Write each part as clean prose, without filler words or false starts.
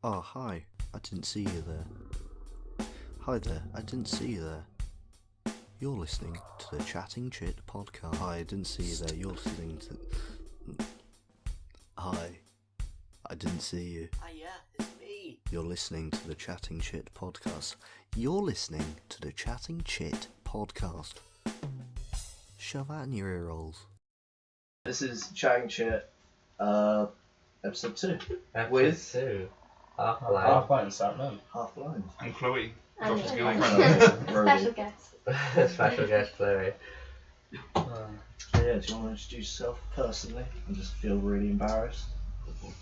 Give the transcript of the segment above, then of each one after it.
Oh, hi. I didn't see you there. Hi there. I didn't see you there. You're listening to the Chatting Chit podcast. Hi, I didn't see you there. You're listening to... Hi. I didn't see you. Yeah, it's me. You're listening to the Chatting Chit podcast. You're listening to the Chatting Chit podcast. Shove that in your ear holes. This is Chatting Chit, episode 2. With 2. HalfBlind. HalfBlind, Satman. HalfBlind. And Chloe. And Josh's special guest. Special guest Chloe. So yeah, do you want to introduce yourself personally? I just feel really embarrassed.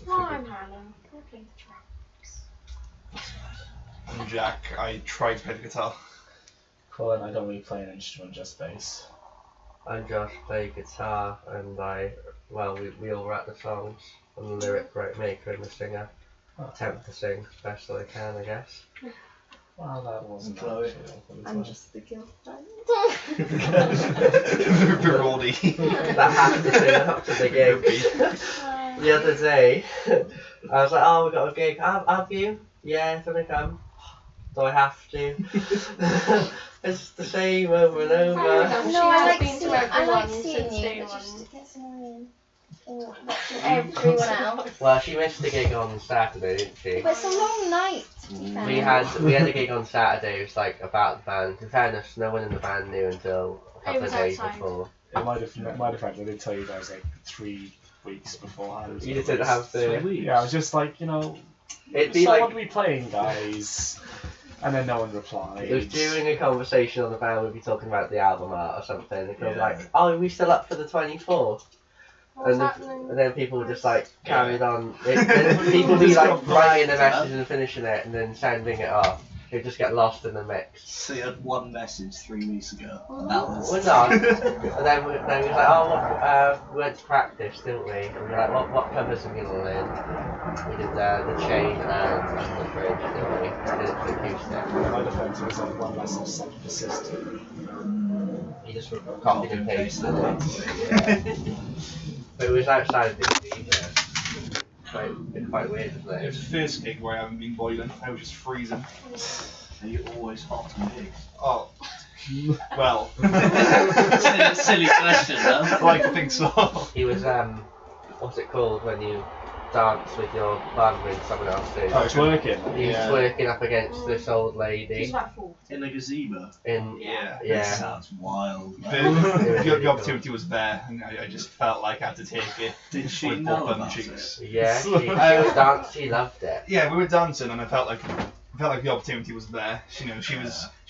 No, I'm Hannah. I'm playing the drums. I'm Jack. I tried to play the guitar. Cool, and I don't really play an instrument, just bass. I'm Josh, play guitar, and we all write the songs. I'm the lyric maker and the singer. Attempt to sing as best as I can, I guess. Well, that wasn't Chloe. actually I'm just the girlfriend. Biroldi. That has to sing up to the gig. The other day, I was like, oh, we got a gig. Have you? Yeah, it's gonna come. Do I have to? It's the same over and over. No, I like been to seeing, I everyone like seeing since you, day but one. just it gets annoying. Or watching everyone else. Well, she missed the gig on Saturday, didn't she? But it's a long night, to be fair. We had a gig on Saturday. It was like about the band. In fairness, no one in the band knew until a couple of was days outside. before. In my defense, I did tell you guys like 3 weeks beforehand. You just didn't have to. Yeah, I was just like, It'd be so like what are we playing, guys? And then no one replied. it was during a conversation on the band. We'd be talking about the album art or something. And they'd be Yeah. like, "Oh, are we still up for the 24th?" What's And happening? then people would just like carried on. Then people would be like writing a message and finishing it and then sending it off. They'd just get lost in the mix. So you had one message 3 weeks ago, and that was... We're not. And then we was like, oh, we went to practice, didn't we? And we were like, what covers are we gonna learn? We did the chain and the bridge, didn't we? We did the acoustic. In my defense, it was like one message sent persistent. You just copied and pasted it. But it was outside of the theatre. It's quite weird, isn't It it? was the first gig where I haven't been boiling. I was just freezing. Are you always hot and big? Oh. Well. Silly question, though. I like to think so. He was, what's it called when you dance with your bum and someone else do? Oh, it's working. He was Yeah. twerking up against this old She's lady about 40. In a gazebo? in, Yeah. This yeah. sounds wild. The opportunity was there, and I just felt like I had to take it. Did she with know both bum about cheeks. Yeah, she was dancing, she loved it. Yeah, we were dancing, and I felt like the opportunity was there. She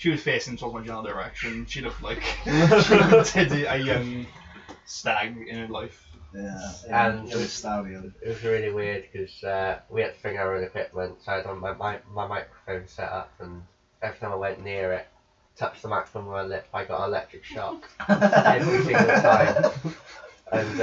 was facing towards my general direction. She looked like she did a young stag in her life. Yeah. And it was stallion. It was really weird because we had to bring our own equipment, so I had my microphone set up, and every time I went near it, touched the microphone with my lip, I got an electric shock every single time. And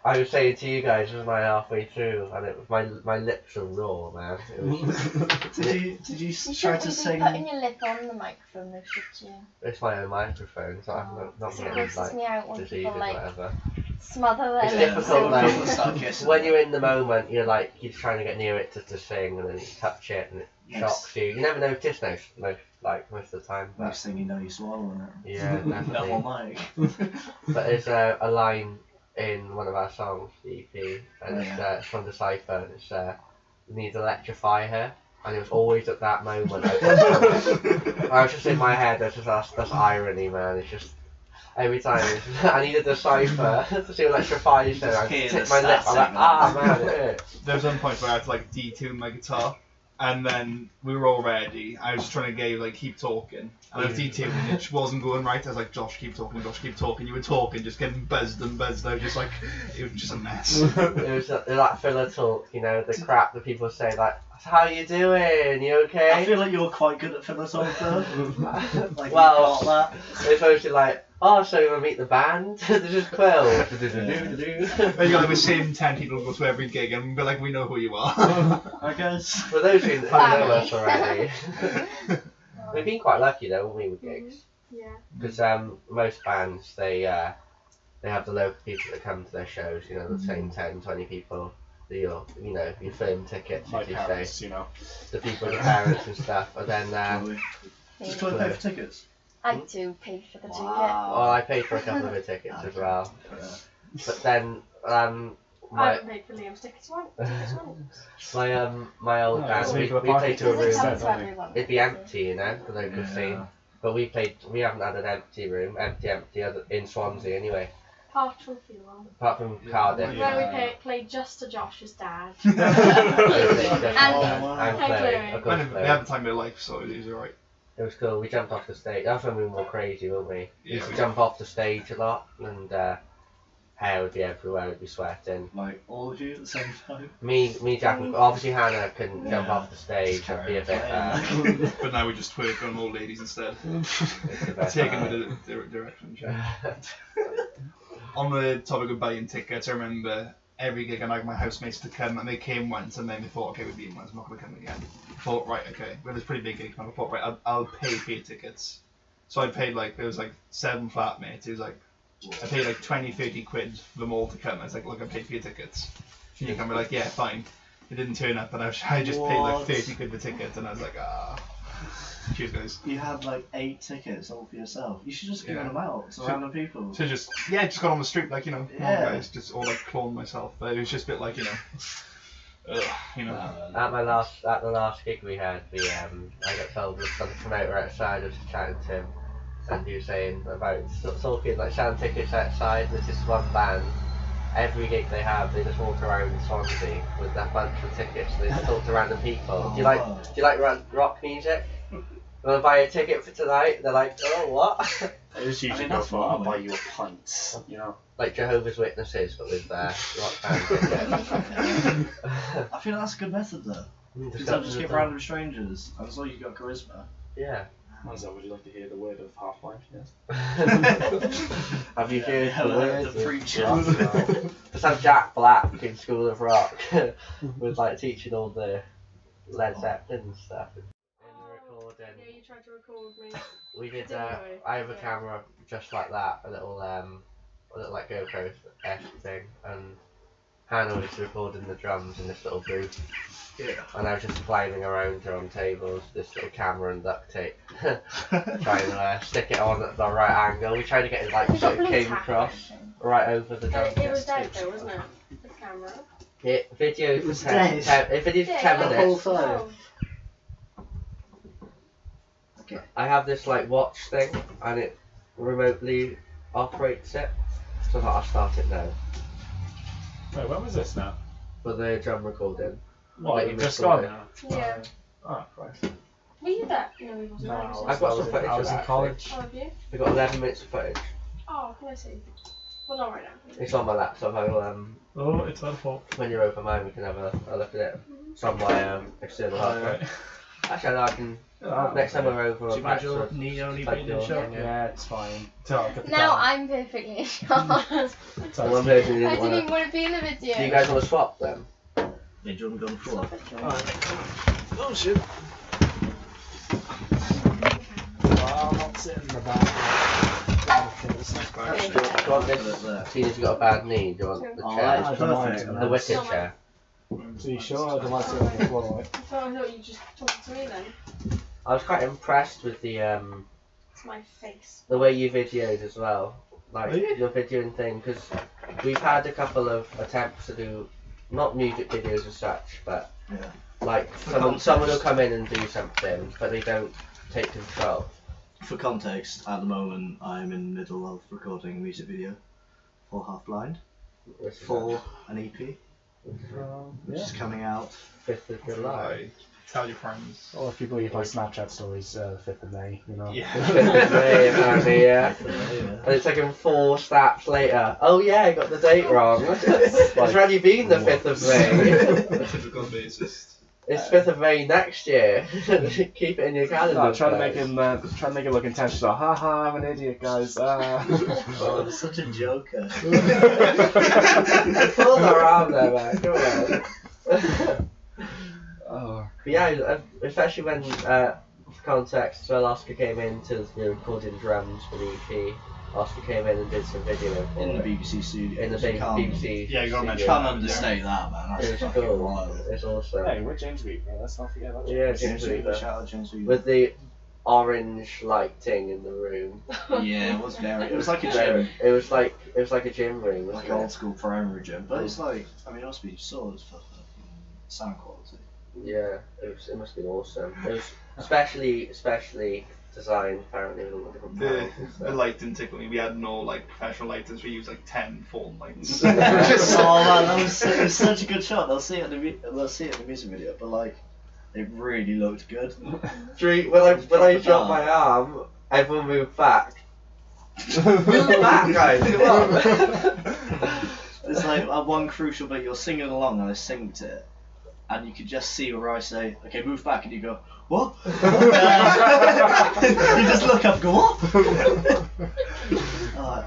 I was saying to you guys, wasn't I, halfway through, and it was my lips were raw, man. It was, Did you You try shouldn't to be sing? putting your lip on the microphone though, should you? it's my own microphone, so I'm not Because it getting grosses like me out when diseases people or like whatever. smother their It's lips. difficult, over- though. Start kissing. When you're in the moment, you're trying to get near it to sing, and then you touch it, and it shocks you. You never notice most of the time, but Next thing you know, you're swallowing it. yeah, Double definitely. mic. But there's a line in one of our songs, the EP, and Yeah. it's from the Cypher, and it's "We need to electrify her," and it was always at that moment. I was just in my head, that's irony, man. It's just every time I needed the Cypher to electrify her, I Hear just hit the my lip. I'm like, static. man, it hurts. There was one point where I had to like detune my guitar, and then we were all ready. I was just trying to get you like keep talking, and I was detuning, and it just wasn't going right. I was like, Josh, keep talking, Josh, keep talking. You were talking, just getting buzzed and buzzed. I was just like, it was just a mess. It was that filler talk, the crap that people say, like, "How you doing? You I okay?" feel like you're quite good at filler talk though. Like Well, you got that. it's mostly like, "Oh, so you want to meet the band? This is Quill." But you got the same 10 people who go to every gig, and be like, we know who you are. I guess. For those who know Family. us already, we've been quite lucky though when we were gigs, Yeah. because most bands they have the local people that come to their shows, the same 10, 20 people, your film tickets, My as you parents, say, you know. the people, the parents and stuff, and then Chloe. Does Chloe pay for tickets? I do pay for the ticket. well, I paid for a couple of the tickets as well. But then I my haven't paid for Liam's tickets once. my old No, band, it's we me for the played to a Does it room. come instead, to don't we? everyone? It'd be empty, the local Yeah. scene. But we haven't had an empty room, empty in Swansea anyway. Apart from funeral. Apart from Cardiff. Yeah. Where we played just to Josh's dad. And wow. And Chloe, Chloe. of course, Kind of, Chloe. they had the time of their life, so it was alright. It was cool. We jumped off the stage. That's when we were more crazy, weren't we? We used to Yeah. jump off the stage a lot, and hair would be everywhere. We'd be sweating. Like all of you at the same time? Me, Jack. Obviously, Hannah couldn't jump Yeah. off the stage. It's That'd be a bit. terrifying. But now we just twerk on old ladies instead. It's the best. Taking the direction. On the topic of buying tickets, I remember every gig I like my housemates to come, and they came once, and then they thought, okay, we've been once, I'm not going to come again. I thought, right, okay, well, it's pretty big gigs, and I thought, right, I'll pay for your tickets. So I paid there was 7 flatmates, it was I paid 20, 30 quid for them all to come. I was like, look, I paid for your tickets. And you can be like, yeah, fine. It didn't turn up, and I just paid What? 30 quid for tickets, and I was like, cheers, guys. You had 8 tickets all for yourself. You should just give Yeah. them out to random people. So just got on the street, come on, Yeah. guys, just all clone myself. But it was just a bit ugh, At the last gig we had, I got told that some promoter outside was chatting to him, and he was saying about talking selling tickets outside. There's this one band. Every gig they have, they just walk around Swansea with a bunch of tickets. They just talk to random people. Do you like rock music? You want to buy a ticket for tonight? They're like, oh, what? I just usually mean, go that's for, I'll fine. buy you a pint, you know. Like Jehovah's Witnesses, but with rock band tickets. I feel that's a good method though. Because I'll just give random strangers. And as long as you've got charisma. Yeah. So would you like to hear the word of HalfBlind? Yes. Have you heard Hello, the words the of preacher. rock and roll? Just have Jack Black in School of Rock with teaching all the Led Zeppelin and stuff. In the recording, Yeah, you tried to record me. we did. Didn't work. I have a camera just like that, a little GoPro-esque thing, and Hannah was recording the drums in this little booth. Yeah. And I was just climbing around her on tables, this little camera and duct tape, trying to stick it on at the right angle. We tried to get it so it came across right over the drum. It was dead though, wasn't it? The camera. Video It was for 10, dead. if it is Yeah, 10 yeah. minutes. Oh. Okay. I have this watch thing, and it remotely operates it. So I thought I'll start it now Wait, when was this now? for the drum recording. What, Like you you just recorded. gone now? Yeah. Oh, Christ. Were you there? No, we wasn't. No, I was I've got some in- footage I was of in that, college. Oh, have you? We've got 11 minutes of footage. Oh, can I see? Well, not right now. It's on my laptop. I'll Oh, it's our fault. when you're over mine, we can have a look at it. It's on my external hard drive. Alright. Actually, no, I can. Next time we're over, Do you mind I'll your patch knee only plug being your in shot? thing in. Yeah, it's fine. So I'll get the Now camera. I'm perfectly in shock. So one person I didn't didn't want even want to be in the video. to. Do you guys want to swap them? Yeah, do you want to go on the floor? Oh shit. Well, I'm not sitting in the back. Do you want this? Seeing as you got a bad knee, do you want the Oh, chair? that's perfect. The wicked chair. So you sure? I don't want to sit on the floor, right? I thought you just talked to me then. I was quite impressed with the It's my face. way you videoed as well. Really? Your videoing thing, because we've had a couple of attempts to do not music videos as such, but Yeah. someone will come in and do something, but they don't take control. For context, at the moment I'm in the middle of recording a music video for HalfBlind for an EP, which is coming out. 5th of July. Tell your friends. Or if you believe my Snapchat stories, 5th of May, you know. Yeah. 5th of May, apparently, yeah. Yeah. And it's like in 4 snaps later. Oh yeah, I got the date wrong. It's already been the 5th of May. A typical bassist. It's 5th of May next year. Keep it in your calendar. No, try to make guys. him, try to make it look intentional. Ha ha, I'm an idiot, guys. Oh, I'm such a joker. Pull the arm there, man. Come on. Oh. But yeah, especially when, for context, so Oscar came in to recording drums for the EP, Oscar came in and did some video for In the it. BBC studio. In the You can't- BBC. Yeah, you gotta mention studio. Can't understate that, man. That's It's fucking cool. wild. It's awesome. Hey, we're James Weaver. Let's not forget about Yeah, James. James Weaver. Shout out James Weaver. With the orange lighting in the room. Yeah, it was very. It was like a Very- gym, It was like a gym room. like Wasn't an it? old school primary gym. But it's like, I mean, it must be swords for sound quality. Yeah, it must have been awesome. It was especially designed apparently with all the different The, panels and the stuff. light didn't tickle me. We had no like professional lighters. We used like 10 phone lights. Oh man, that was it was such a good shot. They'll see it in the music video, but like, it really looked good. When I dropped my arm, everyone moved back. Move back, guys! Come on! It's like one crucial bit. You're singing along, and I synced it, and you could just see where I say, "Okay, move back," and you go, "What?" You just look up, and go, "What?"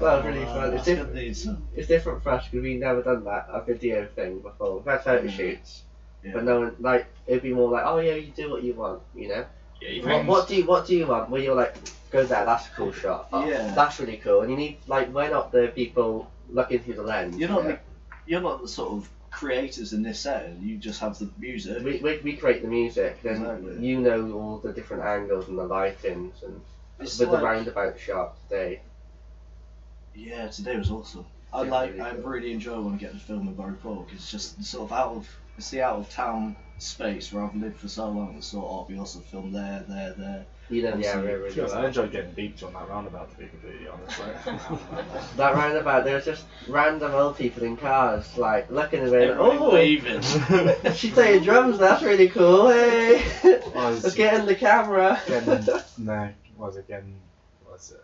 That was really fun. That's good news. It's different for us because we've never done a video thing before. We've had photo shoots, Yeah. but no one like it'd be more like, oh yeah, you do what you want, you know. Yeah, you What, find what do you want? Where you're like, go there, that's a cool shot. Oh, Yeah. that's really cool. And you need like, we're not the people looking through the lens. You're you not know? you're not the sort of creators in this setting. You just have the music. We create the music, then Exactly. you know all the different angles and the lightings and It's with like- the roundabout shot today. Yeah, today was awesome. I Yeah, like. really I cool. really enjoy when I get to film in Bury Park. It's just sort of it's the out of town space where I've lived for so long. It's sort of we also film there. You know the Obviously, area really To be honest, I well. enjoyed getting beeped on that roundabout, to be completely honest. Like, That roundabout, there was just random old people in cars, like looking at me. Like, Everybody oh, waving. she's playing drums. That's really cool. Hey, was- let's get in the camera.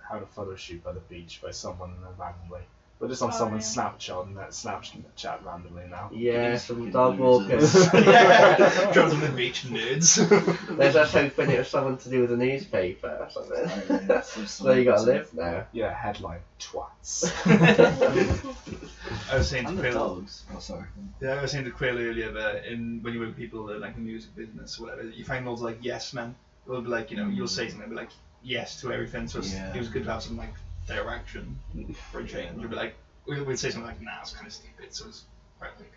Had a photo shoot by the beach by someone randomly. But just on Oh, someone's yeah. Snapchat randomly now. Yeah, some Fucking dog losers. walkers. yeah, drugs on the beach, nerds. There's us hoping it was something to do with the newspaper or something. So you gotta live now. Yeah, headline twats. I was saying to And the Quill, dogs. Oh, sorry. yeah, I was saying to Quill earlier that when you work with people in like the music business or whatever, you find loads of like yes men. They'll be like, you'll say something, be like yes to everything. So it was good to have some like direction for a change. You'll be like, we'd say something like, nah, it's kind of stupid. So it's quite like.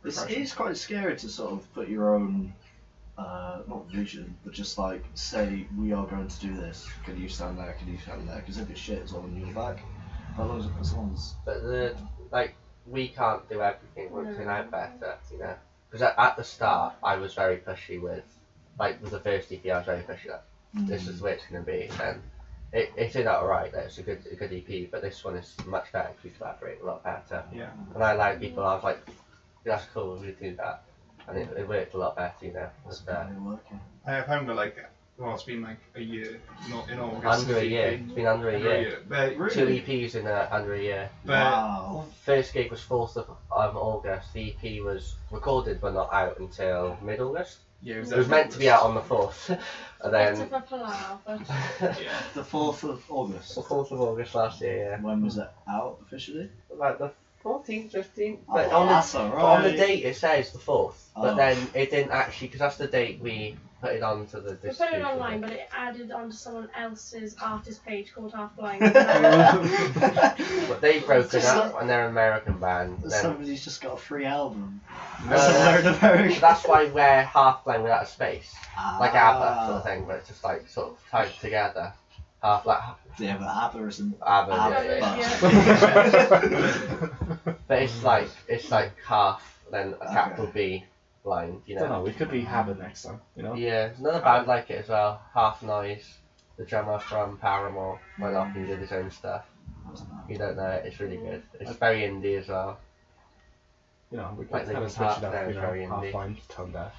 refreshing. It's quite scary to sort of put your own, not vision, but just like say we are going to do this. Can you stand there? Can you stand there? Because if it's shit, it's all on your back. As long as But we can't do everything. We're turn out better, you know. Because at the start, I was very pushy with the first EP. I was very pushy. Like, this is the way it's going to be, and it turned out alright. It's a good EP, but this one is much better because we collaborate a lot better. Yeah. And I allowed people. I was like, that's cool. We do that, and it worked a lot better, you know. it's But, working. I found that like, well, it's been like a year, not in August. under a since year. EP. It's been under a year. But, 2 EPs in under a year. but Wow. First gig was 4th of August. The EP was recorded but not out until mid-August. yeah, It was meant to be out on the 4th, and then Bit of a palaver, but Yeah. The 4th of August. the 4th of August last year. When was it out officially? Yeah, like the 14th, 15th. Oh, But on that's the alright. date it says the 4th, but Oh. then it didn't actually because that's the date we put it onto the. we put it online, but it added onto someone else's artist page called HalfBlind. But they've broken Just up and they're an American band. And then, Somebody's just got a free album. No, Somewhere in America. so that's why we're half-blind without a space, like ABBA sort of Ah. thing, but it's just like sort of tied together. Half like Yeah, but ABBA isn't. ABBA. ABBA, yeah. yeah. But it's like half, then a capital B blind, you I don't know, know. we could be Habit next time, you know? Yeah, there's another band like it as well. Half Noise, the drummer from Paramore, went off and did his own stuff. You don't know it, it's really good. It's very indie as well. You know, we Like could kind of Linkin switch Park it up, there you is very know, indie. half blind, tone deaf.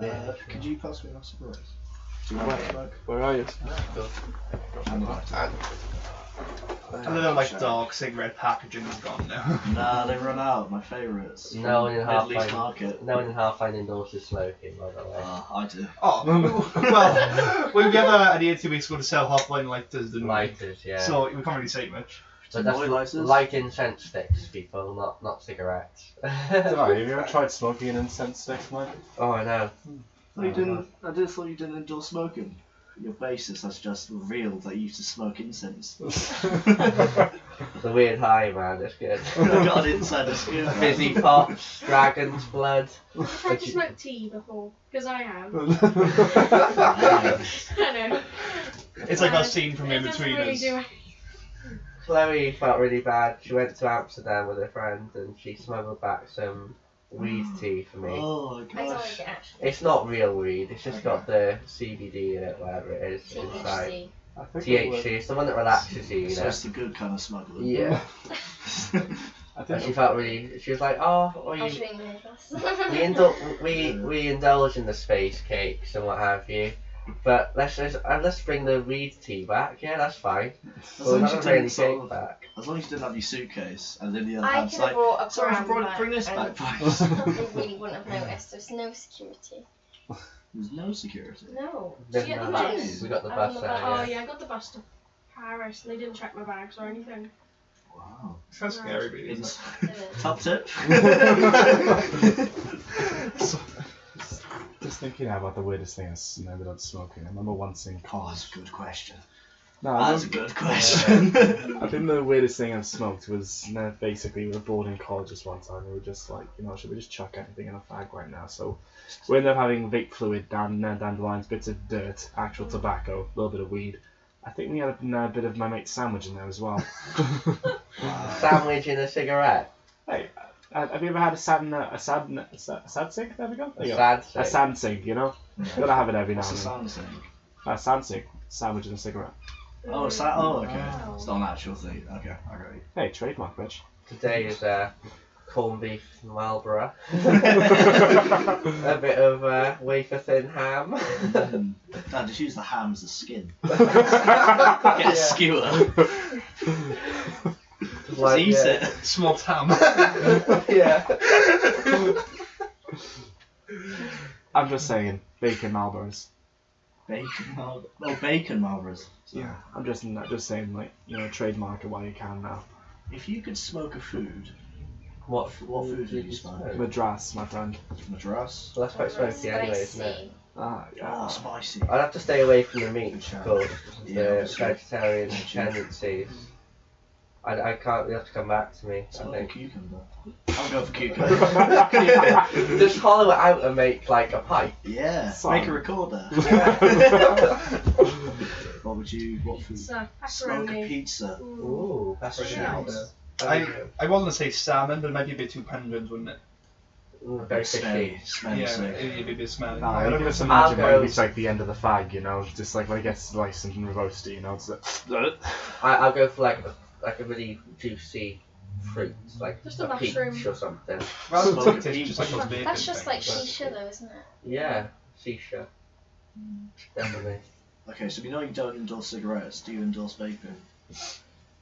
Yeah. Could you pass me that cigarette? Do you want to smoke? Where are you? Hand it back to me. A little like dark cigarette packaging is gone now. Nah, they run out. My favourites. No one in Middle East Half-Blind. Market. No one in Half-Blind endorses smoking, by the way. I do. Oh, well, we have an idea 2 weeks ago to sell HalfBlind lighters, didn't we? Lighters, yeah. So we can't really say much. But that's Toy lighters? light incense sticks, people, not cigarettes. I don't know, have you ever tried smoking an incense stick, man? Oh, I know. I just thought you didn't endorse smoking. your bassist has just revealed that you used to smoke incense. The weird high, man. It's good. I got an insider scoop. Fizzy pops, dragon's blood. I've tried to smoke tea before, because I have. Nice. I know. It's like that scene from It In doesn't Between really Us. do it. Chloe felt really bad. She went to Amsterdam with her friend and she smuggled back some weed tea for me. Oh my I don't gosh. like it actually. It's not real weed. It's just got the CBD in it, whatever it is inside. THC. I think THC. It's the one that relaxes you, you So know. it's the good kind of smuggling. Yeah. I And think she felt really. She was like, "Oh, well, I'll you, show you later. we indulge in the space cakes and what have you, but let's bring the weed tea back. Yeah, that's fine. As We'll long as you never bring any didn't sort cake of, back." as long as you didn't have your suitcase, and then the other I hand's could have like, brought a sorry, pram bring this and back, please. They really wouldn't have noticed. There's no security. There's no security. No. There's Did you get the no- bus? We got the I'm bus on there. Oh Yeah. yeah, I got the bus to Paris and they didn't check my bags or anything. Wow. Sounds scary, really, isn't it? Top tip. just thinking now about the weirdest thing I remembered on smoking. I remember once in Oh, college. that's a good question. No, I That's a remember- good question. I think the weirdest thing I've smoked was basically we were bored in college this one time. We were just like, should we just chuck anything in a fag right now? So we ended up having vape fluid, dandelions, bits of dirt, actual tobacco, a little bit of weed. I think we had a bit of my mate's sandwich in there as well. Sandwich in a cigarette. Hey, have you ever had a sad sink? There we go. There you go. Sad. A sand sink, you know? Gotta have it every now What's and the then. sound thing? A sand sink, sandwich and a cigarette. Oh, is that? Oh, okay. Wow. It's not an actual thing. Okay, I got you. Hey, trademark, bitch. Today is corned beef Marlborough. A bit of wafer thin ham. Dad, just use the ham as a skin. Get Get a skewer. Just eat it. Smoked ham. Yeah. I'm just saying, bacon Marlboros. Bacon Marlboro. Oh, bacon Marlboros. Yeah, I'm just saying, like, trademark it while you can now. If you could smoke a food, What food would you smoke? Madras, my friend. Madras. Well, that's quite smoky anyway, isn't it? Spicy. Ah, yeah. Oh, spicy. I'd have to stay away from the meat, of course. Yeah, The obviously. vegetarian tendencies. I can't. You have to come back to me. I Smoke a think. cucumber. I'll go for cucumber. Just hollow it out and make like a pipe. Yeah. Fun. Make a recorder. What would you? What food? Pizza, Smoke a pepperoni. pizza. Ooh, that's Very really nice. nice. I wasn't gonna say salmon, but it might be a bit too pungent, wouldn't it? Very Smelly. fishy. Smelly Yeah, sick. it'd be a bit smelly. Nah, you can just I'll imagine go- maybe it's like the end of the fag, just like when it gets sliced and roasted, it's like... I'll go for like a really juicy fruit, like Just a a peach mushroom. or something. Rather Smoke than a taste just like pizza. those bacon That's just like things, shisha though, isn't it? Yeah, shisha. Definitely. Okay, so we know you don't endorse cigarettes. Do you endorse vaping?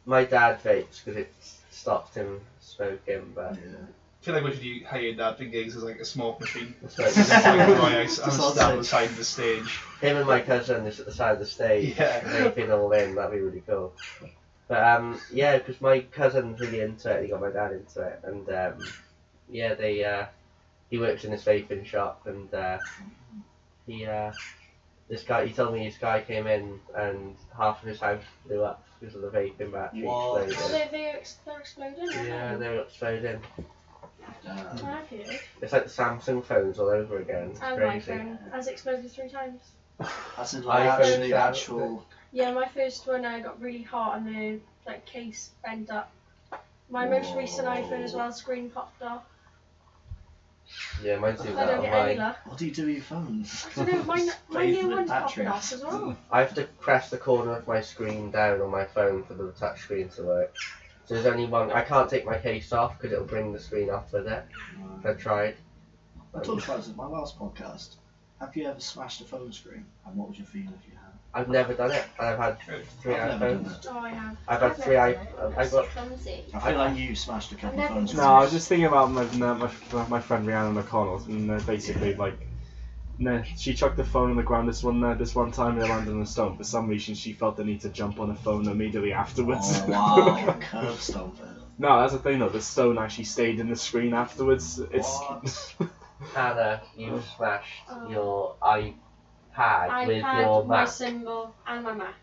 My dad vapes because it stopped him smoking, but Yeah. I feel like we should hire your dad for gigs as like a smoke machine. it's like Just like dry ice and Just stand outside. on the side of the stage. him and my cousin is at the side of the stage, Yeah. vaping all in. That'd be really cool. But yeah, because my cousin's really into it. He got my dad into it, and yeah, he works in this vaping shop, and this guy, he told me this guy came in and half of his house blew up because of the vaping battery What? exploding. Oh, they're exploding, aren't Yeah, they? they were exploding. Damn. I've heard. It's like the Samsung phones all over again. It's And my crazy. phone has exploded 3 times. That's in like iPhone actually chat. actual. Yeah, my first one got really hot and the case bent up. My most recent iPhone as well, screen popped off. Yeah, mine's do I that don't on get any mine. luck. What do you do with your phones? I don't know, my Bathe new with one's battery. popping off as well. I have to press the corner of my screen down on my phone for the touch screen to work. So there's only one. I can't take my case off because it'll bring the screen off with it. I've tried. I talked about this in my last podcast. Have you ever smashed a phone screen? And what was your feeling if you had? I've never done it. And I've had 3 I've never done iPhones. it. Oh, I have. I've had 3 never iPhones. done it. I've got. Clumsy. I feel like you smashed a couple of I've phone never- screens. No, I was just thinking about my friend Rhiannon McConnell, and basically she chucked the phone on the ground this one time and it landed on a stone. For some reason, she felt the need to jump on the phone immediately afterwards. Oh wow, curb stomp it. No, that's the thing though. The stone actually stayed in the screen afterwards. It's What? Hannah, you smashed Oh. your iPad iPad with iPad, your my Mac. symbol, and my Mac.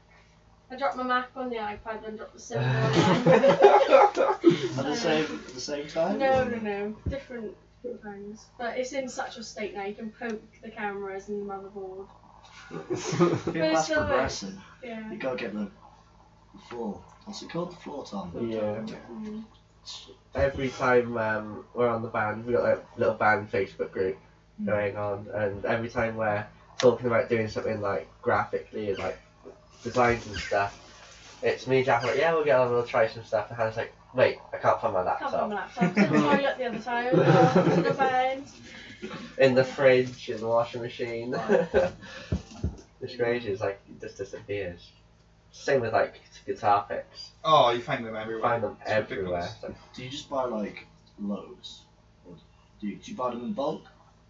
I dropped my Mac on the iPad, then dropped the symbol on the At the same time? No. Different times. But it's in such a state now, you can poke the cameras and the motherboard. I think that's still there. progressing. Yeah. You gotta get the floor. What's it called? The floor tom. Yeah. Mm. Every time we're on the band, we got like a little band Facebook group going on, and every time we're talking about doing something like graphically and like designs and stuff, it's me and Jack like, yeah, we'll get on, we'll try some stuff, and Hannah's like, wait, I can't find my Can't find my laptop. laptop. It's in the toilet the other time. In the bed. In the fridge, in the washing machine. It's crazy, it's like, it just disappears. Same with like guitar picks. Oh, you find them everywhere. Find them It's everywhere. ridiculous. So, Do you just buy like loads? Or do you buy them in bulk?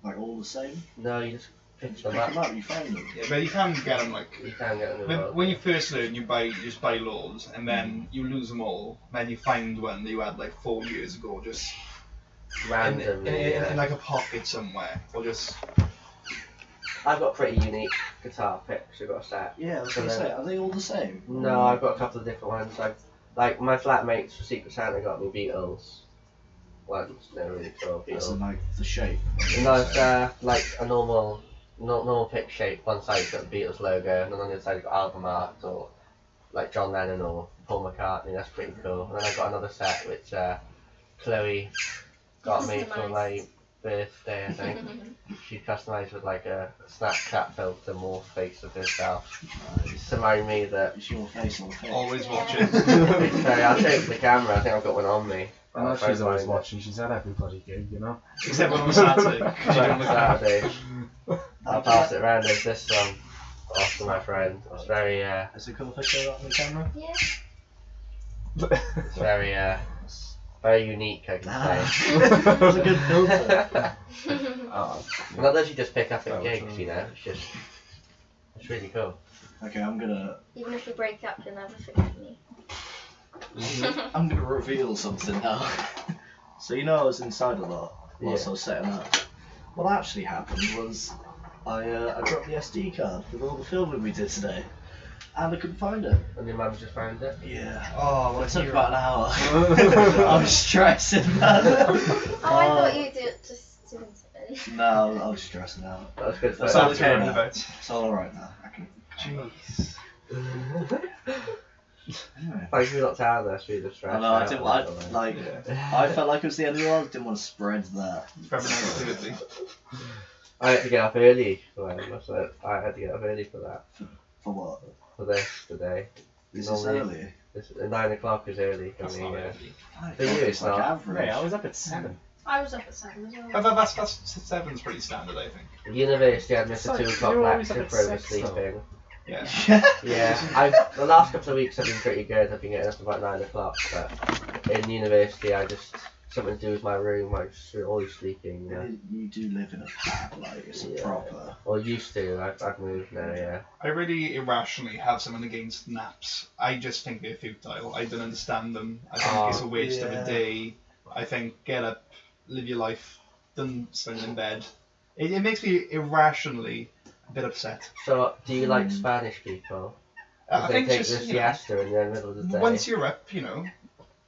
Like all the same? no, you just pick Pick them them up. up, you find them. Yeah, but you can get them like. You can get them in the world. When you first learn, you just buy loads, and then you lose them all. Then you find one that you had like 4 years ago, just Randomly. in like a pocket somewhere, or just. I've got pretty unique guitar picks. I've got a set. Yeah, I was gonna say, are they all the same? No, I've got a couple of different ones. Like my flatmates for Secret Santa got me Beatles ones. They're really cool. As in Beatles. like the shape. No, it's like a normal pick shape. One side's got the Beatles logo, and then on the other side you've got album art or like John Lennon or Paul McCartney. That's pretty cool. And then I got another set which Chloe got me for my birthday, I think. She customised with like a Snapchat filter, more face of herself. To remind me that It's your face on the face. Always watching. sorry, I'll take the camera, I think I've got one on me. I know I'll she's find always it. watching. She's at every bloody gig, you know. Except when on Saturday. 'cause you're doing the Saturday. I'll pass it around as this one off to my friend. It's very Is it cool if I show that on the camera? Yeah. it's very unique, I can say. That was a good filter. Oh, Not that you just pick up at Oh, gigs, true. you know, it's really cool. Okay, I'm gonna Even if we break up, you'll never forget me. reveal something now. So you know I was inside a lot whilst I was setting up. What actually happened was I dropped the SD card with all the filming we did today, and I couldn't find it. And your mum just found it? Yeah. Oh, It what took a about an hour. I was stressing, man. Oh, I thought you did just doing something. No, I was stressing out. That was good That's for all all it's okay worrying now. about. It's all alright now. I can. Jeez. Anyway. Thank you not telling us, we just stressed I know. I out didn't. a I, little bit. like. Yeah. I felt like it was the end of the world. Didn't want to spread that. Very negatively. I had to get up early for that. So I had to get up early for that. For what? For this today. Is this Normally- early? 9 o'clock is early for That's me. not Yeah. early. For you, it's like not. average. Hey, I was up at 7. I was up at 7 as well. That's 7's pretty standard, I think. University, I missed a It's like 2 o'clock you're always lecture up for at 6 though. oversleeping. Yeah. Yeah, the last couple of weeks have been pretty good. I've been getting up about 9 o'clock, but in university, I just something to do with my room. I just always sleeping. Yeah. You do live in a pad, like it's Yeah. proper. Or used to. I've moved now. Yeah. I really irrationally have something against naps. I just think they're futile. I don't understand them. I think it's a waste of yeah. a day. I think get up, live your life, don't spend it in bed. It makes me irrationally a bit upset. So, do you like Spanish people? I They think take just the you know, siesta in the middle of the day. once you're up,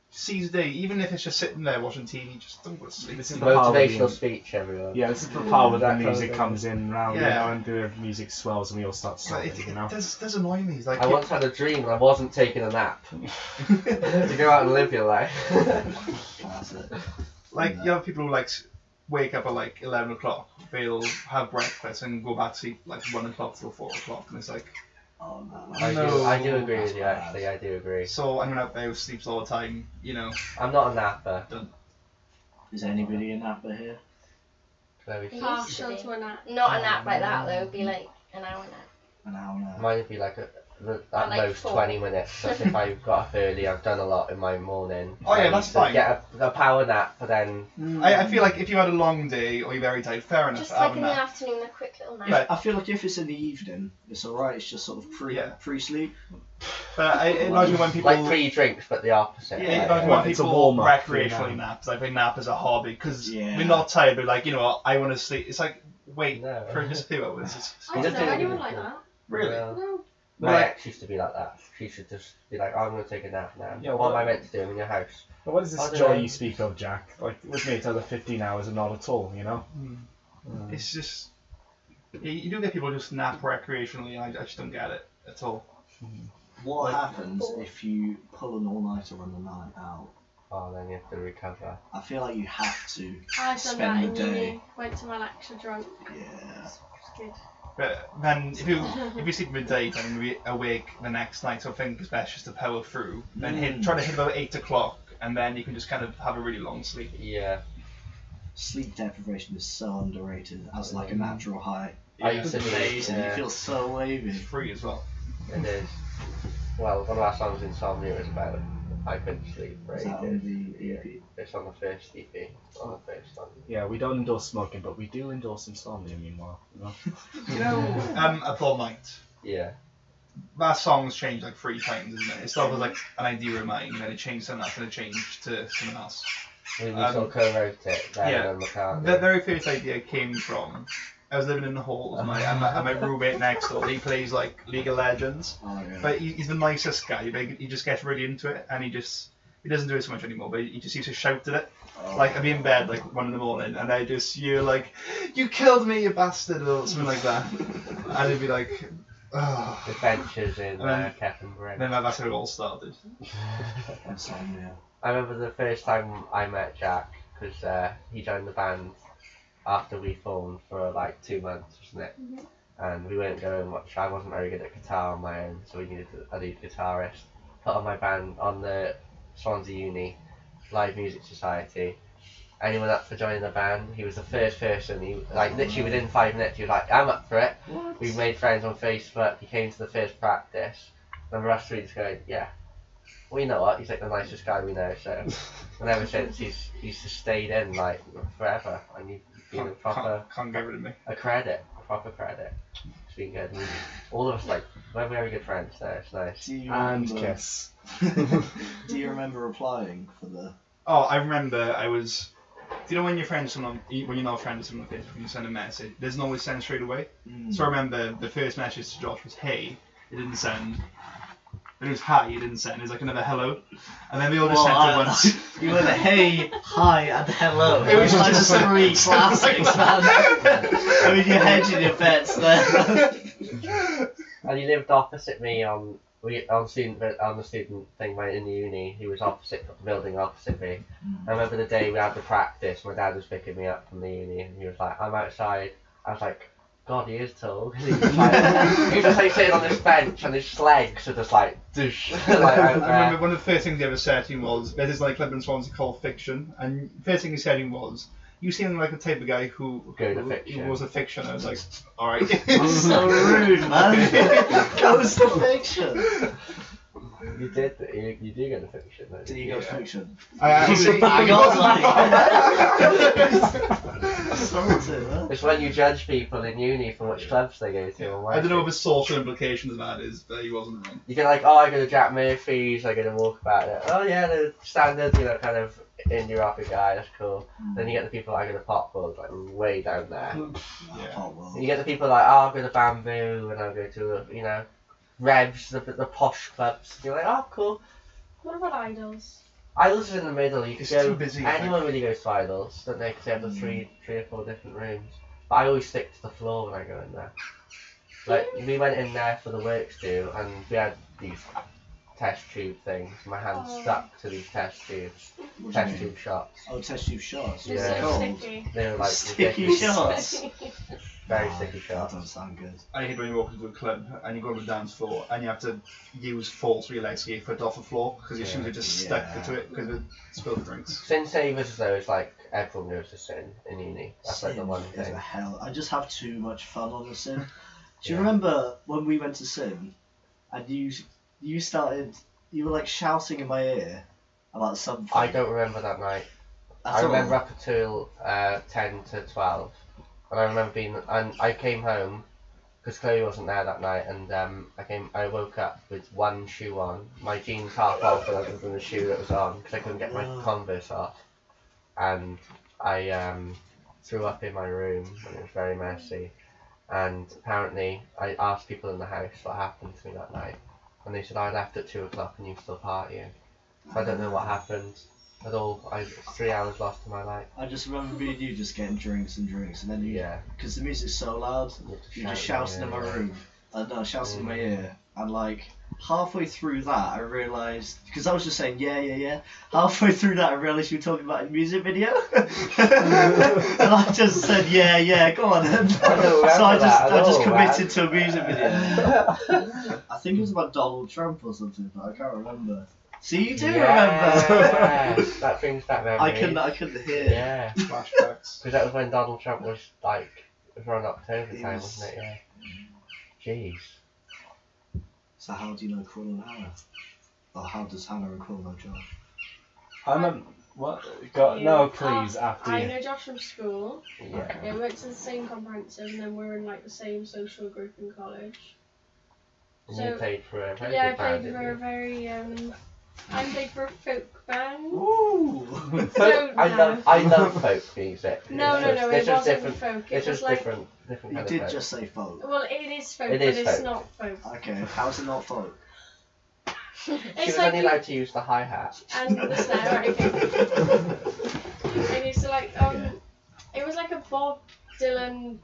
seize the day. Even if it's just sitting there watching TV, just don't go to sleep. This is the power Motivational of the- speech, everyone. Yeah, this is the power when the That music kind of comes in round, you Yeah. know, and the music swells and we all start Like, sobbing, it you know. does annoy me. Like, I once had a dream and I wasn't taking a nap. To go out and live your life. That's it. Like you have people who wake up at like 11 o'clock, they'll have breakfast and go back to sleep like 1 o'clock till 4 o'clock, and it's like, Oh no. I do agree That's with you, bad. actually. I do agree. so I'm out there who sleeps all the time, I'm not a napper. Is anybody a napper here? Chloe. It Partial used to to a nap. be. Not a nap like that though, it'd be like an hour nap. An hour now. Mine would be like at like most 4. 20 minutes. That's if I got up early. I've done a lot in my morning. Oh, yeah, I that's used to fine. Get a power nap, but then I feel like if you had a long day or you're very tired, fair enough. Just have like a in the nap. afternoon, a quick little nap. But- I feel like if it's in the evening, it's alright. It's just sort of pre-sleep. But I imagine when people like pre-drinks, but the opposite. Yeah, Like, imagine Well, when it's a people warm-up, recreationally you know. nap. Like they nap as a hobby because Yeah. we're not tired. But like I want to sleep. It's like wait No. for just a few hours. I don't know doesn't anyone even like know. that. Really? No. No. My Like- ex used to be like that. She should just be like, I'm going to take a nap now. Yeah, what what- am I meant to do in your house? But what is I this don't joy know. you speak of, Jack? Like, with me, it's either 15 hours or not at all, you know? It's just you do get people just nap recreationally, and I just don't get it at all. What Like- happens if you pull an all-nighter on the night out? Oh, then you have to recover. I feel like you have to I've done that spend in the day. uni. Went to my lecture drunk. Yeah. It's good. But then if you sleep midday and you be awake the next night, so I think it's best just to power through. Then try to hit about 8 o'clock, and then you can just kind of have a really long sleep. Yeah. Sleep deprivation is so underrated as like a natural high. I used to It's be, amazing. You yeah. feel so wavy. It's free as well. It is. Well, one of our songs, Insomnia, is about I couldn't sleep for Is that on ages. the Yeah. EP? It's on the first EP, on the first one. Yeah, we don't endorse smoking, but we do endorse insomnia, meanwhile. You know? You know, A Full Night. Yeah. That song's changed like 3 times, isn't it? It started with like an idea of mine, then it changed something else, and it changed to something else. We sort of co-wrote it, then yeah. and McCartney. The very first idea came from I was living in the halls, and my roommate next door, he plays like League of Legends, Oh yeah. but he's the nicest guy. But he just gets really into it, and he doesn't do it so much anymore. But he just used to shout at it. Like I'd be in bed like 1 a.m, and I just hear like, "You killed me, you bastard," or something like that, and he'd be like, "Oh." Adventures in And then- Captain Brent. Then that's how it all started. Insomnia. I remember the first time I met Jack, because he joined the band after we formed for like 2 months, wasn't it? Mhm. And we weren't going much. I wasn't very good at guitar on my own, so we needed a lead guitarist. Put on my band on the Swansea Uni Live Music Society. And he went up for joining the band. He was the first person. He like literally within 5 minutes. He was like, "I'm up for it." What? We made friends on Facebook. He came to the first practice. And us three just going, "Yeah, we know what. He's like the nicest guy we know." So, and ever since he's just stayed in like forever. And you've been a proper Can't get rid of me. a proper credit. It's been good. And all of us like we're very good friends now. It's nice. Do you And remember, kiss. Do you remember applying for the? Oh, I remember I was. Do you know when you're friends with someone, when you're not a friend with someone on Facebook, when you send a message, it doesn't always send straight away. So I remember the first message to Josh was hey, it didn't send. Then it was hi, it didn't send. It was like another hello, and then we all just sent it once. You went hey, hi, and hello. It was like just three classics, man. I mean, you're hedging your bets there. And he lived opposite me on the student thing right in the uni. He was opposite the building opposite me. I remember the day we had the practice. My dad was picking me up from the uni, and he was like, "I'm outside." I was like, "God, he is tall." He was just like sitting on this bench, and his legs are just like douche. Like, I out there. remember one of the first things he ever said to me was, there's this nightclub in Swansea called Fiction, and the first thing he said to me was, "You seem like the type of guy who was a fiction." I was like, "Alright." So rude, man. Goes to fiction. You did. You do go to fiction. Though, Do you go fiction? I actually, Bang on, like. Sorted, huh? It's when you judge people in uni from which clubs they go to. And I don't know what the social implications of that is, but he wasn't wrong. You get like, "Oh, I go to Jack Murphy's. I go to Walkabout." It. Oh yeah, the standard, kind of indie rocker guy. That's cool. Then you get the people like go to Pop World, like way down there. Yeah. Oh, well. And you get the people like, "Oh, I'll go to Bamboo," and I'll go to Revs, the posh clubs. You're like, "Oh, cool." What about idols? Idols is in the middle. You could It's go. too busy, I Anyone really goes to Idols, don't they? Because they have the three or four different rooms. But I always stick to the floor when I go in there. Like we went in there for the works due, and we had these test tube things. My hand stuck to these test tubes. What do you Test mean? tube shots. Oh, test tube shots. It's Yeah. so Cold. sticky. They were like Sticky ridiculous. shots. Very Oh, sticky That shots. doesn't sound good. I hate when you walk into a club and you go to the dance floor and you have to use force with your legs to get your foot off the floor because your shoes are just stuck Yeah. to it because of spilled drinks. Sin Savers though is like everyone goes to Sin in uni. That's like the Sin one is thing. a hell. I just have too much fun on the Sin. Do you Yeah. remember when we went to Sin and you started, you were like shouting in my ear about something? I don't remember that night. At I all? remember up until 10 to 12. And I remember and I came home because Chloe wasn't there that night, and I woke up with one shoe on, my jeans half off other than the shoe that was on because I couldn't get my Converse off, and I threw up in my room and it was very messy. And apparently I asked people in the house what happened to me that night, and they said I left at 2 o'clock and you were still partying. So I don't know what happened at all. 3 hours lost to my life. I just remember me and you just getting drinks, and then you, Yeah. because the music's so loud, you just shouting in my room, shouting in my ear, and like halfway through that I realised, because I was just saying yeah, halfway through that I realised you were talking about a music video, and I just said yeah, go on then. So I just committed to a music video. I think it was about Donald Trump or something, but I can't remember. See, you do remember. That brings back memories. I couldn't hear. Yeah. Flashbacks. Because that was when Donald Trump was like, it was around October time, wasn't it? Yeah. Jeez. So how do you know Quill and Hannah? Or how does Hannah and Quill know Josh? I know. What? No, please. After I you. know Josh from school. Yeah. Yeah, we went to the same comprehensive, and then we were in like the same social group in college. And you played for a very Yeah, I good band, played didn't for a you? very I played for a folk band. Ooh! So, I love folk music. No, This it was wasn't different. folk. It It's was just like, different You kind did of folk. just say folk. well, it is folk, It but is it's folk. not folk. Okay, how's it not folk? She It's was like only you- allowed to use the hi-hat. and the snare, right, okay. And used to like it was like a Bob Dylan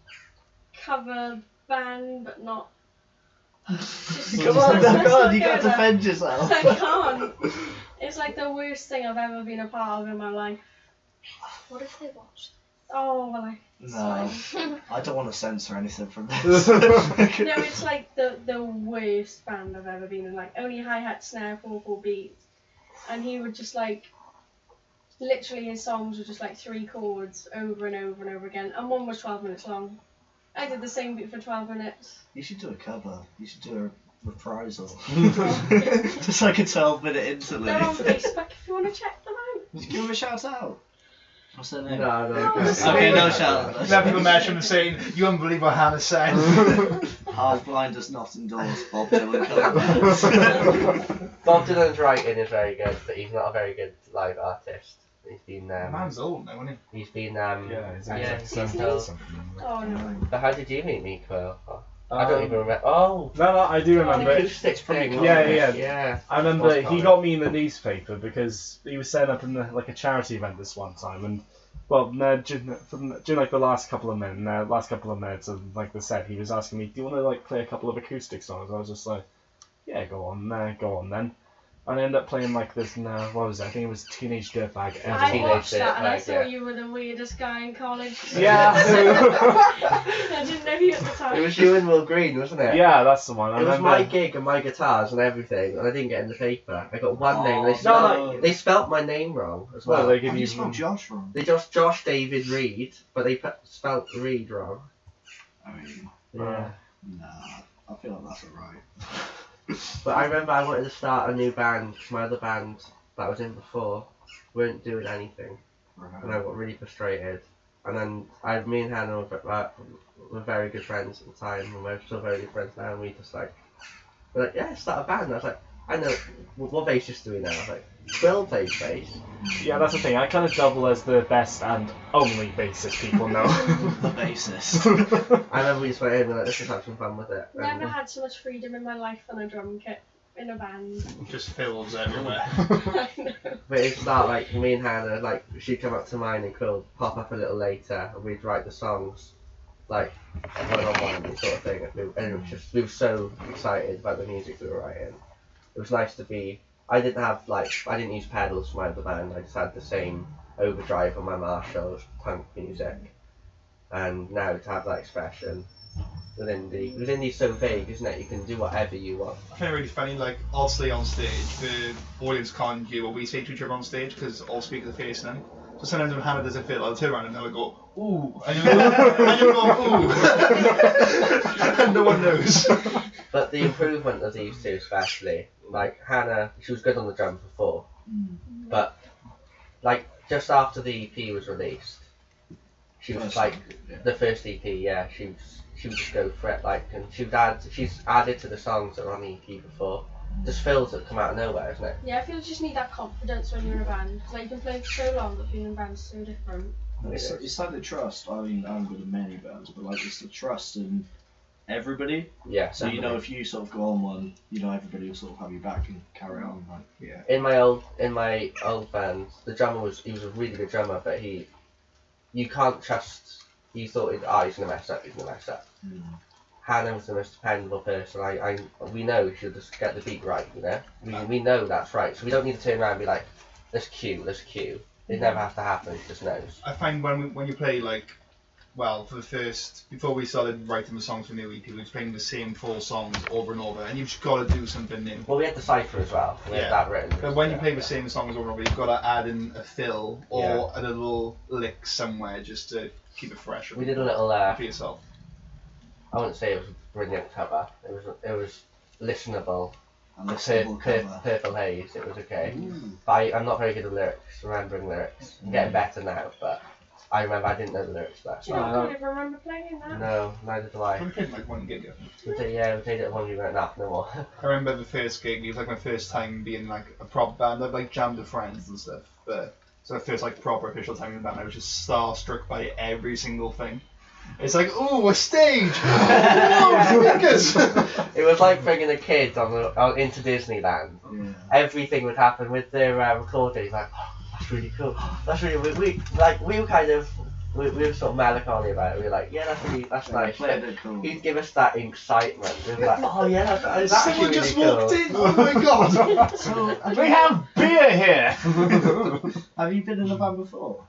cover band, but not. Come on, go on, you got to defend yourself. I can't. It's like the worst thing I've ever been a part of in my life. What if they watched? Oh well, No, I don't want to censor anything from this. no, it's like the worst band I've ever been in. Like only hi-hat, snare, 4/4 beat, and he would just like. Literally, his songs were just like 3 chords over and over and over again, and one was 12 minutes long. I did the same bit for 12 minutes. You should do a cover. You should do a reprisal. Just like a 12-minute interlude. They're on Facebook if you want to check them out. Just give them a shout out. What's their name? No. Okay, no shout out. Then people mention and saying, "You wouldn't believe what Hannah said." HalfBlind does not endorse Bob Dylan cover. Bob Dylan's writing is very good, but he's not a very good live artist. He's been Man's old now, isn't he? he's been Yeah, he's yeah, like 70 so- or something. Oh no. But how did you meet me, Quill? I don't even remember. Oh, No, I do remember the it. acoustic thing. Yeah. I remember What's he it? got me in the newspaper because he was setting up in like a charity event this one time, and well, during like the last couple of minutes of like the set, he was asking me, "Do you want to like play a couple of acoustic songs?" I was just like, "Yeah, go on then." And I ended up playing like this. What was it? I think it was Teenage Dirtbag. I Teenage watched that and I Dirtbag, thought yeah. you were the weirdest guy in college. Yeah. I didn't know you at the time. It was you and Will Green, wasn't it? Yeah, that's the one. I It was remember. my gig and my guitars and everything, and I didn't get in the paper. I got one name. They no. they spelt my name wrong as Well, well. they How give do you. you spell Josh wrong? They just Josh David Reed, but they spelt Reed wrong. I mean, Yeah. nah, I feel like that's alright. But I remember I wanted to start a new band. My other band that I was in before weren't doing anything, and I got really frustrated. And then me and Hannah were very good friends at the time, and we're still very good friends now. And we just we're like, yeah, start a band. And I was like, I know what bassist do we know? I was like, Quill plays bass. Yeah, that's the thing. I kind of double as the best and only bassist people know. The bassist. I remember we just went in and we're like, let's just have some fun with it. Never had so much freedom in my life than a drum kit in a band. Just fills everywhere. I know. But it'd start like me and Hannah, like she'd come up to mine and Quill pop up a little later, and we'd write the songs like one-on-one sort of thing. And it was just, we were so excited about the music we were writing. It was nice to be. I didn't use pedals for my other band. I just had the same overdrive on my Marshall's punk music, and now to have that expression with indie's so vague, isn't it? You can do whatever you want. I find it really funny, like, obviously on stage, the audience can't hear what we say to each other on stage because all speak the face now. So sometimes when Hannah does a fill, I'll turn around and they'll go, ooh, and you'll go, ooh. And no one knows. But the improvement of these two especially, like Hannah, she was good on the drum before, but like just after the EP was released, she was First like one, yeah. the first EP, yeah, she would just go for it, like, and she's added to the songs that were on the EP before, just fills that come out of nowhere, isn't it? Yeah, I feel you just need that confidence when you're in a band. Like you can play for so long, but being in a band's so different. It's like the trust. I mean, I'm good at many bands, but like it's the trust in everybody. Yeah. So you know, if you sort of go on one, you know everybody will sort of have your back and carry on. Like, Yeah. In my old band, the drummer was a really good drummer, but you can't trust. You thought he's gonna mess up. Hannah was the most dependable person. We know she'll just get the beat right. You know, we know that's right. So we don't need to turn around and be like, let's cue. It never has to happen. She just knows. I find when you play before we started writing the songs for New EP, we were playing the same 4 songs over and over, and you've just got to do something new. Well, we had the cipher as well. We had that written. But when you play the same songs over and over, you've got to add in a fill or a little lick somewhere just to keep it fresh. We did a little for yourself. I wouldn't say it was a brilliant cover. It was listenable. Purple Haze. It was okay. But I'm not very good at lyrics, remembering lyrics. I'm getting better now, but I remember I didn't know the lyrics to that You song. don't even remember playing that? No, neither do I. We played like one gig. We played it at one. We went no more. I remember the first gig. It was like my first time being like a prop band. I'd like jammed with friends and stuff, but so the first like proper official time in the band, I was just starstruck by every single thing. It's like, ooh, a stage! Whoa, speakers! It was like bringing a kid into Disneyland. yeah. Everything would happen with their recording. Like, oh, that's really cool. That's really we were kind of we were sort of melancholy about it. We were like, yeah, that's nice. Played it cool. He'd give us that excitement. We were like, oh yeah, that's Someone actually just really walked cool. in! Oh my god! So, We have beer here! have you been in a band before?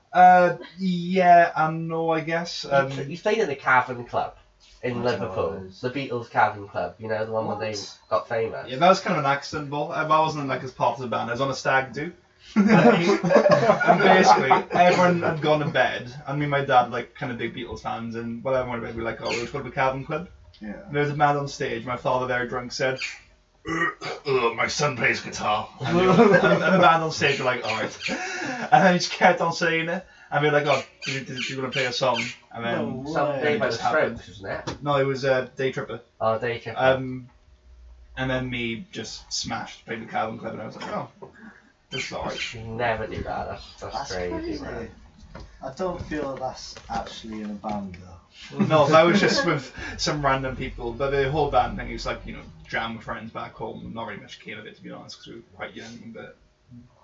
Yeah and no, I guess. You played in the Cavern Club in I Liverpool. don't know. The Beatles Cavern Club. You know, the one where they got famous. Yeah, that was kind of an accident, but I wasn't like as part of the band. I was on a stag do. And basically, everyone had gone to bed, and me and my dad, like, kind of big Beatles fans, and when everyone went to bed, we were like, oh, let's go to the Cavern Club. Yeah. And there was a man on stage, my father there drunk said, my son plays guitar. And the band on stage were like, alright. And then he just kept on saying it, and we were like, oh, do you want to play a song? And then, No Someday by the just happened. Strokes, wasn't it? no, it was Day Tripper. Oh, Day Tripper. And then me just smashed, played the Cavern Club, and I was like, oh, this is alright. You never do that. That's crazy, man. I don't feel that that's actually in a band though. No, that was just with some random people. But the whole band thing was like, jam with friends back home. Not really much came of it, to be honest, because we were quite young. But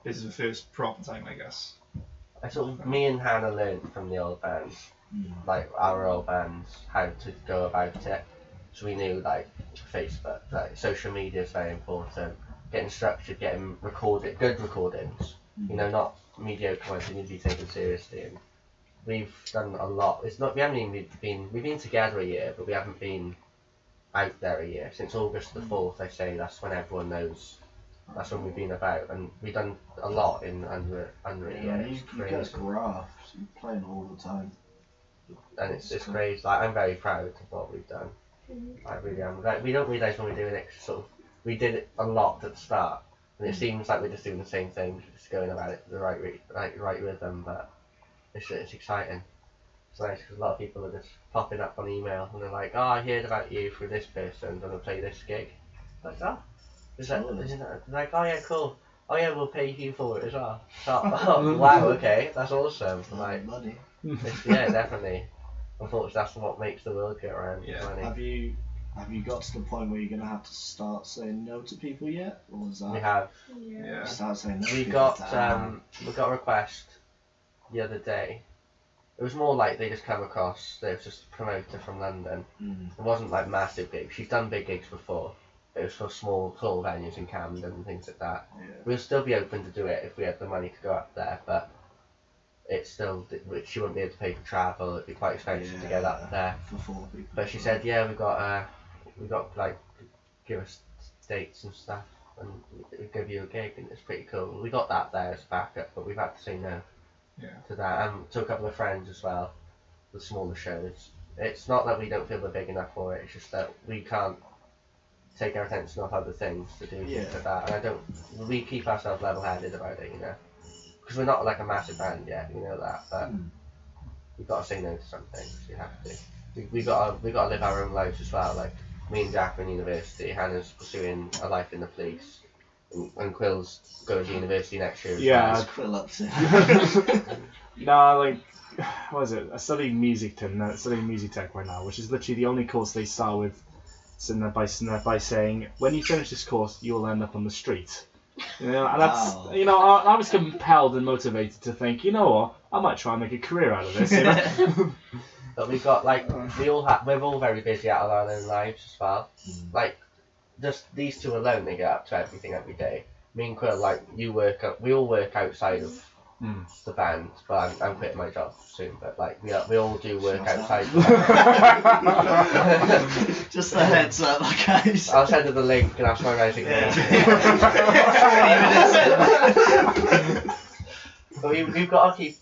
this is the first proper time, I guess. I thought me and Hannah learned from the old bands, like our old bands, how to go about it. So we knew like Facebook, like social media is very important. Getting structured, getting recorded, good recordings. Not mediocre ones that need to be taken seriously. And we've done a lot. We haven't even we've been together a year, but we haven't been out there a year. Since August the 4th, I say that's when everyone knows. That's when we've been about, and we've done a lot in under a year. You guys graft. You're playing all the time. And it's crazy. Like, I'm very proud of what we've done. I really am. Like, we don't realise when we're doing it. We did it a lot at the start, and it seems like we're just doing the same thing, just going about it the right rhythm. But it's exciting. It's nice because a lot of people are just popping up on email and they're like, "Oh, I heard about you through this person. Gonna play this gig." Like, oh, like, oh yeah, cool. Oh yeah, we'll pay you for it as well. Oh, wow, okay, that's awesome. Like, Money. yeah, definitely. Unfortunately, that's what makes the world go around. Yeah. Money. Have you got to the point where you're gonna have to start saying no to people yet, or is that We have. Yeah. start saying no? to We people got to- we got a request the other day. It was more like they just come across. They was just a promoter from London. It wasn't like massive gigs. She's done big gigs before. It was for small venues in Camden and things like that. Yeah. We'll still be open to do it if we had the money to go up there, but it's still she wouldn't be able to pay for travel. It'd be quite expensive to get up there. For 4 people. But she said, yeah, we got like give us dates and stuff, and we'll give you a gig, and it's pretty cool. We got that there as backup, but we've had to say no to that, and to a couple of friends as well, the smaller shows. It's not that we don't feel we're big enough for it. It's just that we can't take our attention off other things to do things like that, and we keep ourselves level-headed about it, because we're not like a massive band yet, that, but we've got to say no to some things. We have to. We got to live our own lives as well. Like me and Jack are in university. Hannah's pursuing a life in the police, and Quill's going to university next year. As What's well. Quill up to? No, like, what is it? I study music tech right now, which is literally the only course they start with by saying, when you finish this course, you will end up on the street. And that's, Wow. I was compelled and motivated to think, you know what, I might try and make a career out of this. You know? But we've got like we're all very busy out of our own lives as well. Like just these two alone, they get up to everything every day. Me and Quill, like we all work outside of the band, but I'm quitting my job soon. But like we all do work outside the band. Just a heads up, guys. I'll send her the link and I'll try resignation. But we've got to keep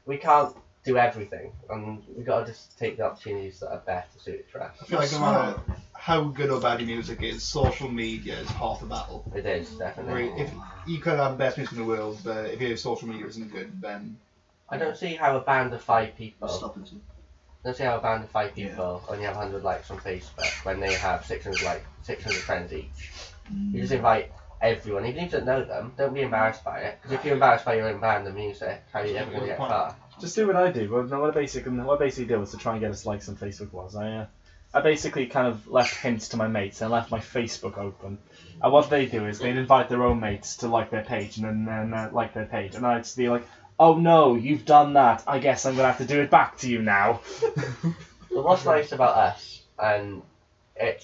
we can't do everything, and we've got to just take the opportunities that are better suited for us. I feel like no matter how good or bad your music is, social media is half the battle. It is definitely. If you could have the best music in the world, but if your social media isn't good, then I don't see how a band of 5 people. Stop it. Don't see how a band of 5 people only have 100 likes on Facebook when they have 600 friends each. You just invite everyone, even if you don't know them. Don't be embarrassed by it, because if you're embarrassed by your own band and music, how are you ever going to get far? Just do what I do. What I basically did was to try and get us likes on Facebook. I basically kind of left hints to my mates and left my Facebook open. And what they do is they'd invite their own mates to like their page and then like their page, and I'd just be like, oh no, you've done that. I guess I'm gonna have to do it back to you now. But what's nice about us, and it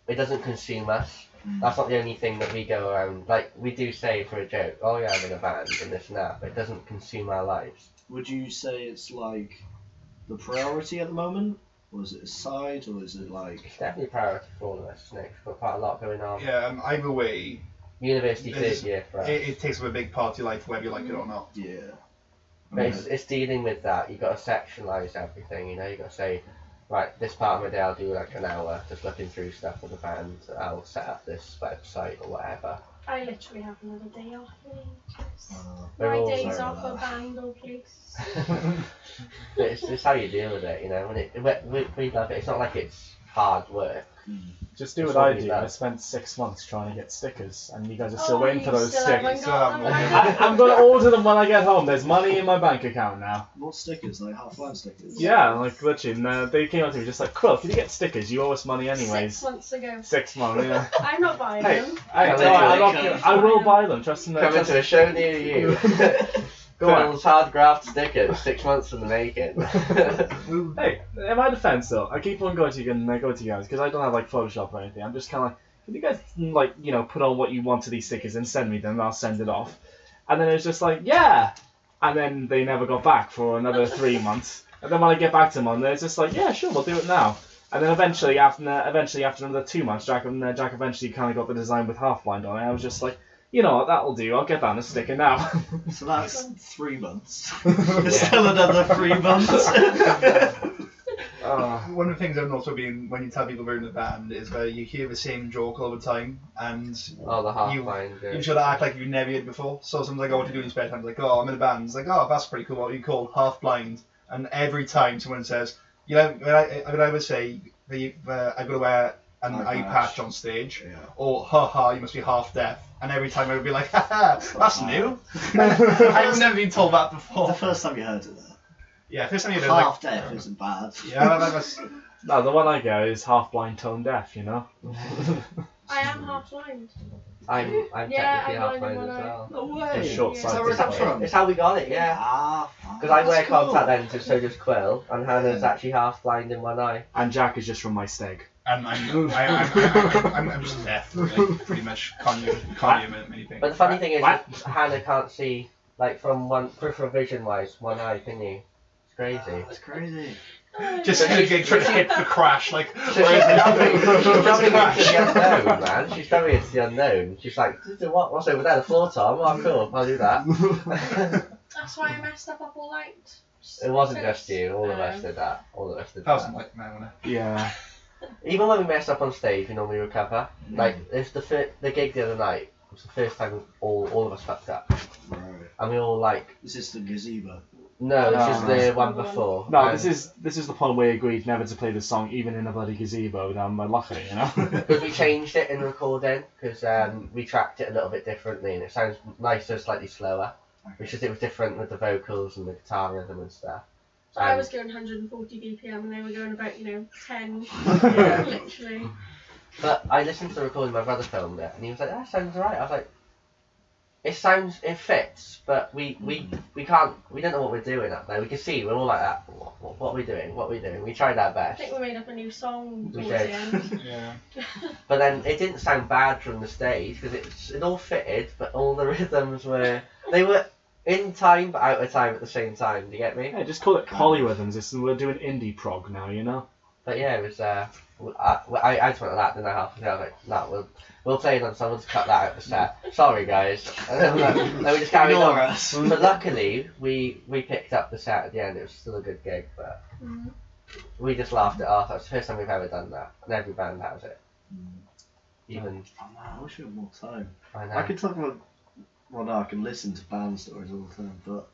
doesn't consume us. That's not the only thing that we go around, like we do say for a joke, oh yeah, I'm in a band and this and that, but it doesn't consume our lives. Would you say it's like the priority at the moment? Or is it a side, or is it like... It's definitely a priority for all of us, Nick. We've got quite a lot going on. yeah, either way, University third year for us. it takes up a big part of your life, whether you like it or not. Yeah. But it's dealing with that. You've got to sectionalise everything, you know. You've got to say, right, this part of my day I'll do like an hour just looking through stuff for the band. I'll set up this website or whatever. I literally have another day off in ages. We're My all days sorry off about for that. band or place. But it's how you deal with it, you know. We love it. It's not like it's hard work. Just do what That's I what we do. love. I spent 6 months trying to get stickers, and you guys are still waiting for those still haven't stickers. got them. I'm going to order them when I get home. There's money in my bank account now. What stickers? Like HalfBlind stickers? Yeah, like literally, and they came up to me just like, Quill, can you get stickers? You owe us money anyways. 6 months ago. 6 months, yeah. I'm not buying Hey, them. I will buy them. Trust me. Coming to a show near you. Go on. Quill's hard graft stickers, 6 months in the making. Hey, in my defense though, I keep on going to you guys because I don't have like Photoshop or anything. I'm just kind of like, can you guys like put on what you want to these stickers and send me them, and I'll send it off. And then it's just like, yeah. And then they never got back for another 3 months. And then when I get back to them on there, it's just like, yeah, sure, we'll do it now. And then eventually after another 2 months, Jack eventually kind of got the design with HalfBlind on it. I was just like, you know what, that'll do. I'll get that on a sticker now. So that's 3 months. Still another 3 months. One of the things I've noticed when you tell people we're in a band is that you hear the same joke all the time, and Oh, the HalfBlind. you should act like you've never heard it before. So someone's like, oh, what do you do in your spare time? It's like, oh, I'm in a band. It's like, oh, that's pretty cool. What are you called? Half-blind. And every time someone says, I would say, I've got to wear an eye patch on stage, Yeah. or haha, you must be half deaf. And every time I would be like, haha, that's new. I've never been told that The before. first time you heard it, though. Yeah, first time you did like, Half deaf isn't bad. yeah, that's No, the one I get is half-blind, tone deaf, you know? I am half blind. I'm Yeah, technically I'm blind half-blind in one as eye. well. No way. It's short-sighted. So where's that from? It's how we got it, yeah. Ah, Because I wear that's cool. contact lenses, so does Quill, and Hannah's actually half blind in one eye. And Jack is just from my steg. I'm just deaf, really, pretty much. Can't hear many things. But the funny thing is, What? Hannah can't see, like, from one peripheral vision-wise, one eye, can you? It's crazy. That's crazy. Just trying to hit the crash, like. So she's jumping into the unknown, man. She's jumping into the unknown. She's like, what's over there? The floor, Tom? Oh, cool. I'll do that. That's why I messed up all night. It wasn't just you. All of us did that. All of us did that. Like marijuana. Yeah. Even when we mess up on stage, we normally recover. Like, it's the gig the other night. It was the first time all of us fucked up. Right. And we all like, Is this the gazebo? no, this No, is no. the one before. No, And- this is the point where we agreed never to play the song even in a bloody gazebo down by Lochary, you know? Because we changed it in recording, because we tracked it a little bit differently, and it sounds nicer, slightly slower. Which is, it was different with the vocals and the guitar rhythm and stuff. So I was going 140 BPM and they were going about 10. Yeah. Literally. But I listened to the recording, my brother filmed it, and he was like, that sounds alright. I was like, it fits, but we can't, we don't know what we're doing up there. We can see, we're all like that, what are we doing, we tried our I best. think we made up a new song We towards did. the end. Yeah. But then it didn't sound bad from the stage, because it all fitted, but all the rhythms they were in time, but out of time at the same time, do you get me? Yeah, just call it polyrhythms. We're doing indie prog now, you know? But yeah, it was, I just went like that, didn't I, half I was like, no, we'll play it on someone to cut that out of the set. Sorry guys. And then we just carried Ignore on. us. But luckily, we picked up the set at the end. It was still a good gig, but we just laughed it off. That's the first time we've ever done that. And every band has it. Even, Oh man, I wish we had more time. I know. I could talk about. Well, no, I can listen to band stories all the time, but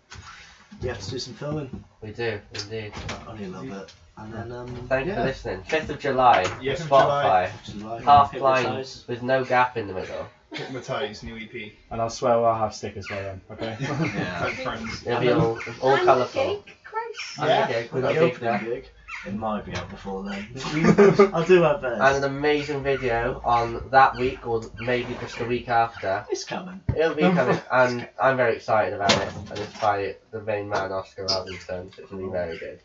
you have to do some filming. We do, indeed. Only a little bit. And then, Thanks for yeah. listening. 5th of July, Yeah, 5th of Spotify. July. HalfBlind, Hypnotise. with no gap in the middle. Hypnotise, new EP. And I'll swear we'll have stickers by then, okay? Yeah. Like friends. It'll be all And colourful. the gig, Christ. And Yeah. the gig, we've The got a gig opening there. gig. It might be out before then. I'll do my best. And an amazing video on that week, or maybe just the week after. It's coming. It'll be coming, and I'm very excited about it. And it's by the main man, Oscar Robinson, so it's going to be very good.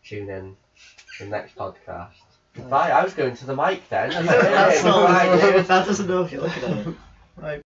Tune in to the next podcast. Goodbye. I was going to the mic then. I was like, That's okay, not. goodbye, dude. That doesn't know if you're looking at it. Right.